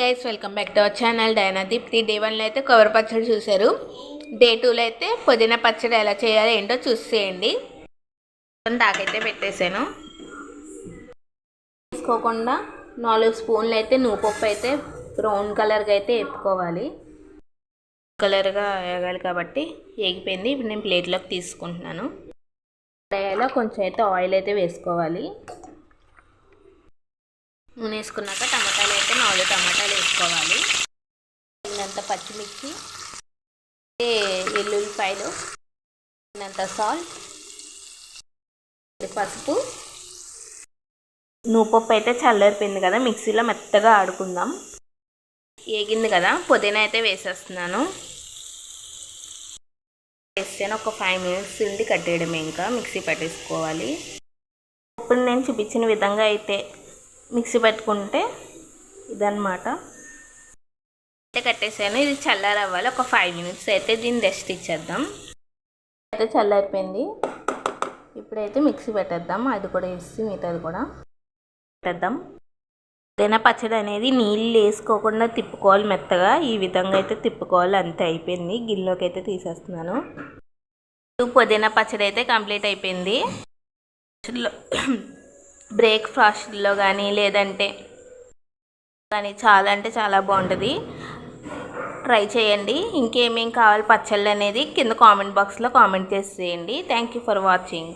Guys welcome back to our channel Dyna Deepthi. Day 1లో అయితే కొబ్బరి పచ్చడి చూశారు. డే 2లో అయితే పుదీనా పచ్చడి ఎలా చేయాలో ఏంటో చూసేయండి. దాకైతే పెట్టేశాను. తీసుకోకుండా 4 స్పూన్లు అయితే నువ్వుపప్పు అయితే బ్రౌన్ కలర్గా అయితే వేపుకోవాలి. కలర్గా వేగాలి కాబట్టి వేగిపోయింది. ఇప్పుడు నేను ప్లేట్లోకి తీసుకుంటున్నాను. కడాయిలో కొంచెం అయితే ఆయిల్ అయితే వేసుకోవాలి. నూనె వేసుకున్నాక టమాటాలు అయితే 4 టమాటాలు వేసుకోవాలి. ఇంత పచ్చిమిర్చి, ఎల్లుల్లిపాయలు, ఇంత సాల్ట్, పసుపు. నువ్వుపప్పు అయితే చల్లారిపోయింది కదా, మిక్సీలో మెత్తగా ఆడుకుందాం. వేగింది కదా, పుదీనా అయితే వేసేస్తున్నాను. వేసాను. ఒక 5 మినిట్స్ ఉండి కట్టేయడమే, ఇంకా మిక్సీ పట్టేసుకోవాలి. ఇప్పుడు నేను చూపించిన విధంగా అయితే మిక్సీ పెట్టుకుంటే ఇదన్నమాట. అయితే కట్టేసాను. ఇది చల్లారవ్వాలి. ఒక 5 మినిట్స్ అయితే దీన్ని రెస్ట్ ఇచ్చేద్దాం. అయితే చల్లారిపోయింది. ఇప్పుడైతే మిక్సీ పెట్టేద్దాం. అది కూడా వేసి మిగతాది కూడా పెట్టేద్దాం. పుదీనా పచ్చడి అనేది నీళ్ళు వేసుకోకుండా తిప్పుకోవాలి మెత్తగా. ఈ విధంగా అయితే తిప్పుకోవాలి. అంతే, అయిపోయింది. గిన్నెలోకి అయితే తీసేస్తున్నాను. పుదీనా పచ్చడి అయితే కంప్లీట్ అయిపోయింది. బ్రేక్ఫాస్ట్లో కానీ లేదంటే కానీ చాలా అంటే చాలా బాగుంటుంది. ట్రై చేయండి. ఇంకేమేం కావాలి పచ్చళ్ళు అనేది కింద కామెంట్ బాక్స్లో కామెంట్ చేసేయండి. Thank you for watching.